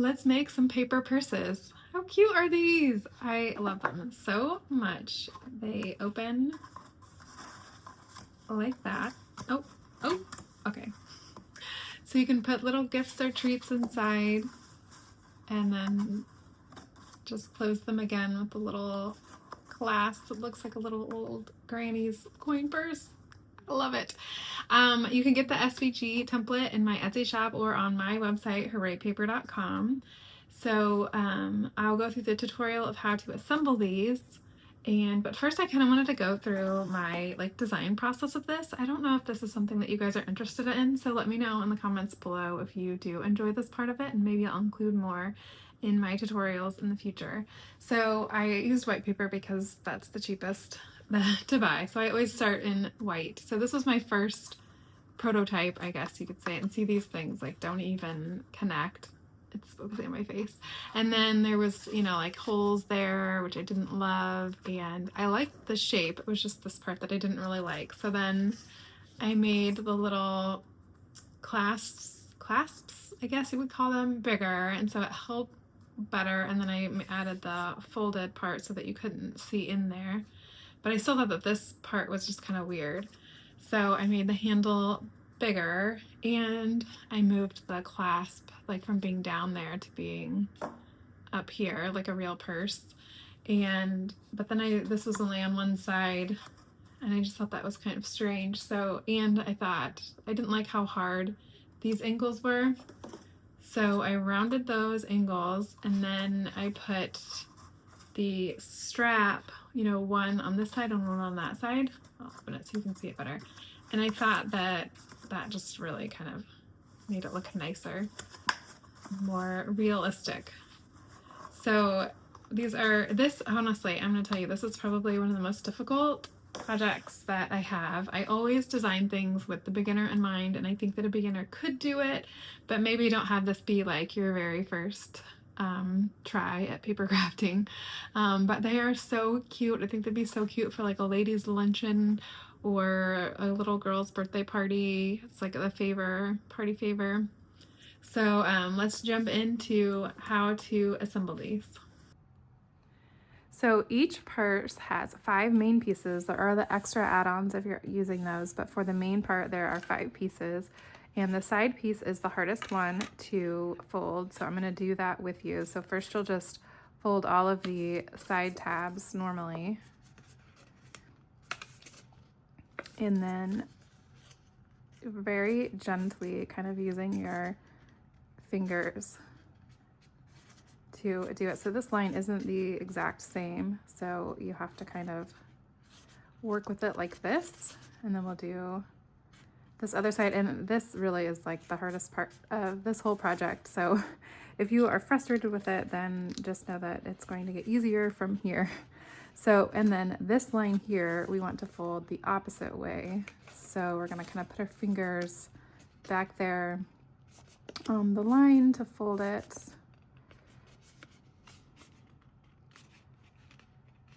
let's make some paper purses. How cute are these? I love them so much. They open like that. Oh, okay. So you can put little gifts or treats inside and then just close them again with a little clasp. It looks like a little old granny's coin purse. I love it. You can get the SVG template in my Etsy shop or on my website, hooraypaper.com. So I'll go through the tutorial of how to assemble these. But first I kind of wanted to go through my design process of this. I don't know if this is something that you guys are interested in, so let me know in the comments below if you do enjoy this part of it, and maybe I'll include more in my tutorials in the future. So I used white paper because that's the cheapest to buy. So I always start in white. So this was my first prototype, I guess you could say, and see these things don't even connect. It's focusing on my face. And then there was, holes there, which I didn't love, and I liked the shape. It was just this part that I didn't really like. So then I made the little clasps, I guess you would call them, bigger, and so it held better. And then I added the folded part so that you couldn't see in there. But I still thought that this part was just kind of weird. So I made the handle bigger, and I moved the clasp from being down there to being up here like a real purse. But then this was only on one side, and I just thought that was kind of strange. So, and I thought I didn't like how hard these angles were. So I rounded those angles, and then I put the strap, one on this side and one on that side. I'll open it so you can see it better. And I thought that just really kind of made it look nicer, more realistic. So honestly, I'm gonna tell you, this is probably one of the most difficult projects that I have. I always design things with the beginner in mind, and I think that a beginner could do it, but maybe don't have this be your very first try at paper crafting. But they are so cute. I think they'd be so cute for a ladies' luncheon or a little girl's birthday party. It's a party favor. So let's jump into how to assemble these. So each purse has 5 main pieces. There are the extra add-ons if you're using those, but for the main part there are 5 pieces. And the side piece is the hardest one to fold, so I'm going to do that with you. So first you'll just fold all of the side tabs normally, and then very gently, kind of using your fingers to do it. So this line isn't the exact same, so you have to kind of work with it like this, and then we'll do this other side. And this really is the hardest part of this whole project. So if you are frustrated with it, then just know that it's going to get easier from here. So, and then this line here, we want to fold the opposite way. So we're gonna kind of put our fingers back there on the line to fold it.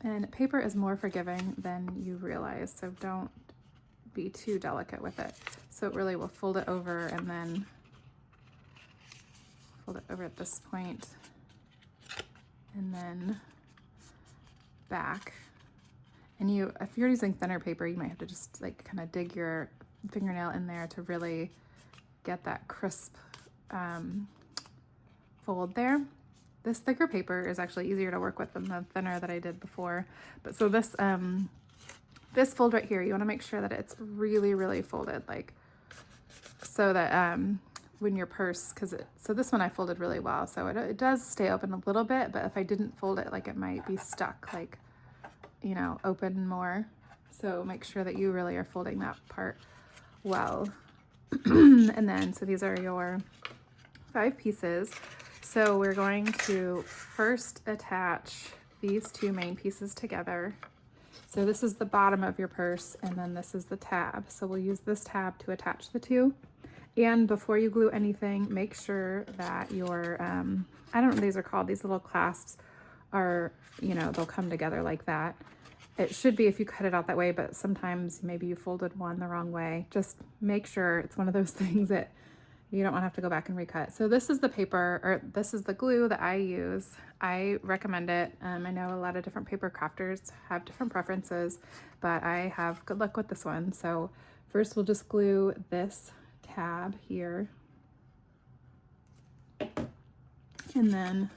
And paper is more forgiving than you realize, so don't be too delicate with it. So it really will fold it over and then fold it over at this point and then back. And if you're using thinner paper, you might have to just kind of dig your fingernail in there to really get that crisp fold there. This thicker paper is actually easier to work with than the thinner that I did before. But so this fold right here, you want to make sure that it's really, really folded, so that when your purse, so this one I folded really well, so it does stay open a little bit, but if I didn't fold it, it might be stuck, open more. So make sure that you really are folding that part well. And then, so these are your 5 pieces. So we're going to first attach these 2 main pieces together. So this is the bottom of your purse, and then this is the tab. So we'll use this tab to attach the 2. And before you glue anything, make sure that your, I don't know what these are called, these little clasps are, they'll come together like that. It should be if you cut it out that way, but sometimes maybe you folded one the wrong way. Just make sure it's one of those things that, you don't want to have to go back and recut. So this is the paper, or this is the glue that I use. I recommend it. I know a lot of different paper crafters have different preferences, but I have good luck with this one. So first we'll just glue this tab here, and then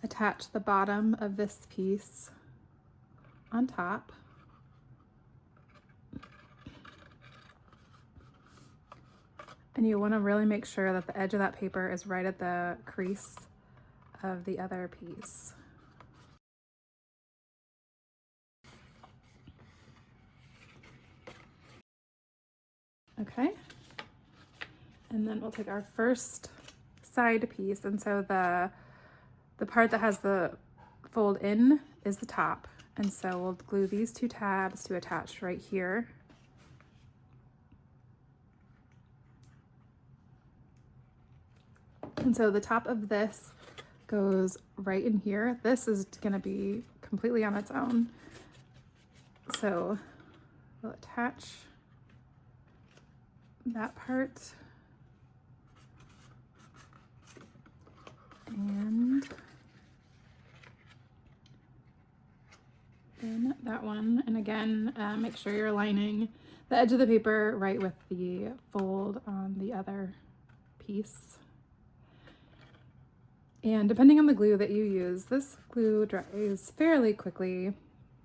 attach the bottom of this piece on top. And you want to really make sure that the edge of that paper is right at the crease of the other piece. Okay. And then we'll take our first side piece, and so the part that has the fold in is the top, and so we'll glue these two tabs to attach right here. And so the top of this goes right in here. This is going to be completely on its own. So we'll attach that part and then that one. And again, make sure you're aligning the edge of the paper right with the fold on the other piece. And depending on the glue that you use, this glue dries fairly quickly,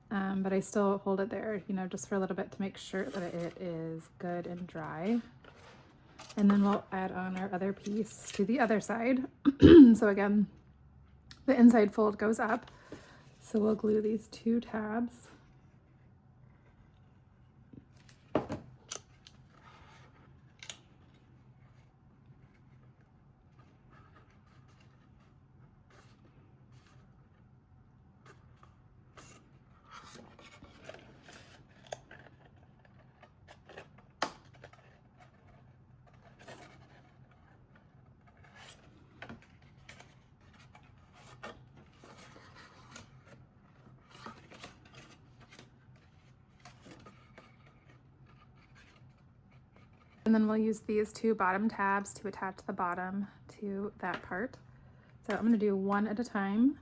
but I still hold it there, you know, just for a little bit to make sure that it is good and dry. And then we'll add on our other piece to the other side. So again, the inside fold goes up. So we'll glue these two tabs. And then we'll use these two bottom tabs to attach the bottom to that part. So I'm going to do one at a time.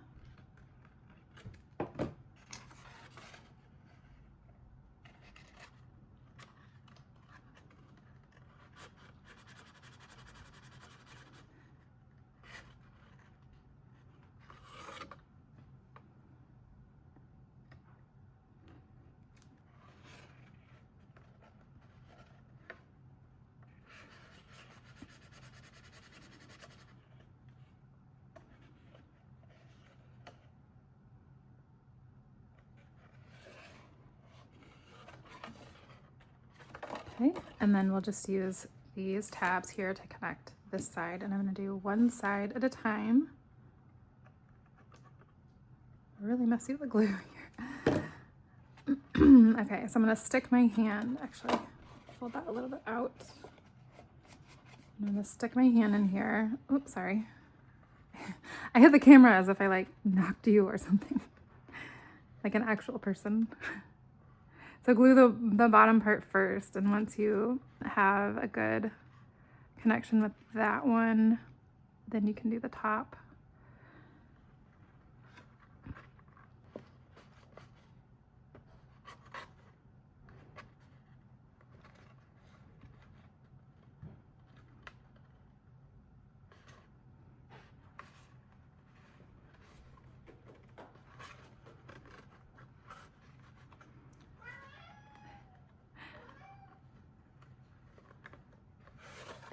Okay, and then we'll just use these tabs here to connect this side, and I'm going to do one side at a time. Really messy with the glue here. Okay, so I'm going to stick my hand, actually pull that a little bit out. I'm going to stick my hand in here. Oops, sorry. I had the camera as if I like knocked you or something, like an actual person. So glue the bottom part first, and once you have a good connection with that one, then you can do the top.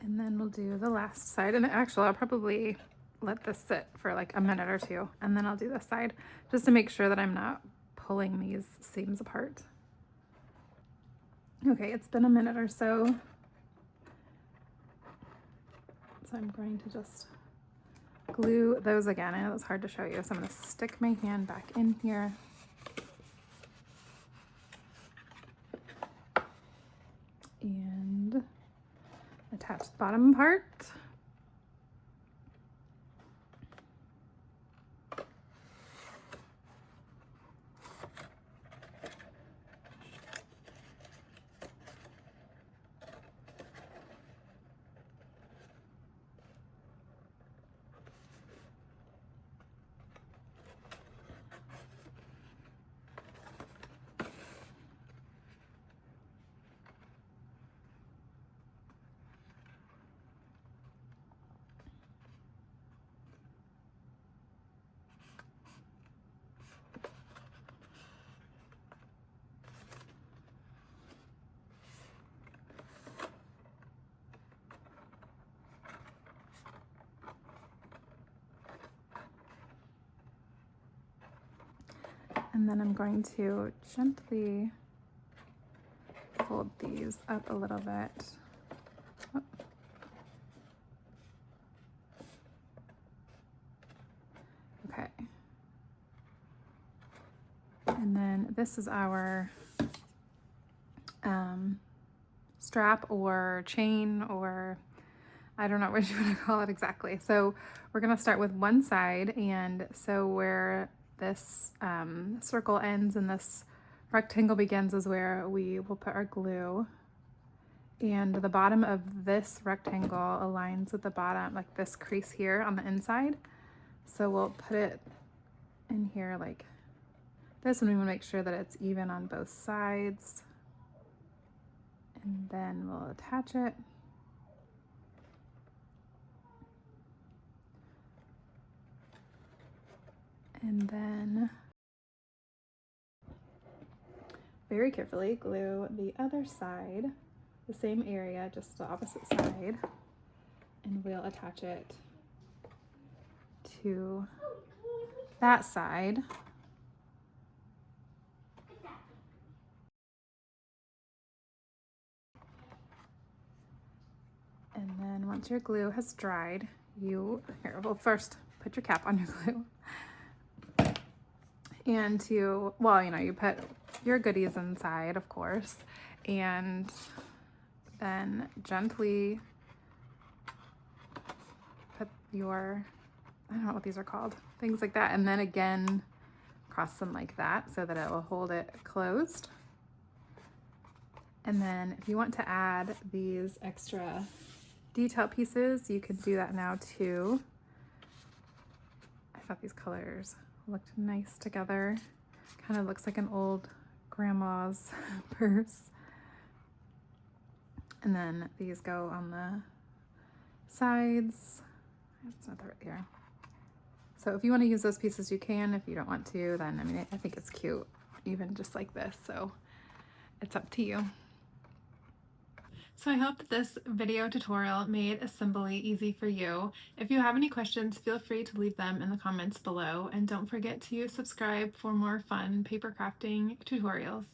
And then we'll do the last side. And actually, I'll probably let this sit for like a minute or two, and then I'll do this side just to make sure that I'm not pulling these seams apart. Okay, it's been a minute or so. So I'm going to just glue those again. I know it's hard to show you, so I'm going to stick my hand back in here. And attach the bottom part. And then I'm going to gently fold these up a little bit. Oh. Okay. And then this is our strap or chain, or I don't know what you want to call it exactly. So we're going to start with one side, and so where this circle ends and this rectangle begins is where we will put our glue. And the bottom of this rectangle aligns with the bottom, like this crease here on the inside. So we'll put it in here like this, and we want to make sure that it's even on both sides. And then we'll attach it. And then very carefully glue the other side, the same area, just the opposite side, and we'll attach it to that side. And then once your glue has dried, well, first put your cap on your glue. And you put your goodies inside, of course, and then gently put your, I don't know what these are called, things like that, and then again cross them like that so that it will hold it closed. And then if you want to add these extra detail pieces, you can do that now too. I thought these colors looked nice together. Kind of looks like an old grandma's purse. And then these go on the sides. That's not the right here. So if you want to use those pieces, you can. If you don't want to, then, I mean, I think it's cute, even just like this. So it's up to you. So I hope that this video tutorial made assembly easy for you. If you have any questions, feel free to leave them in the comments below, and don't forget to subscribe for more fun paper crafting tutorials.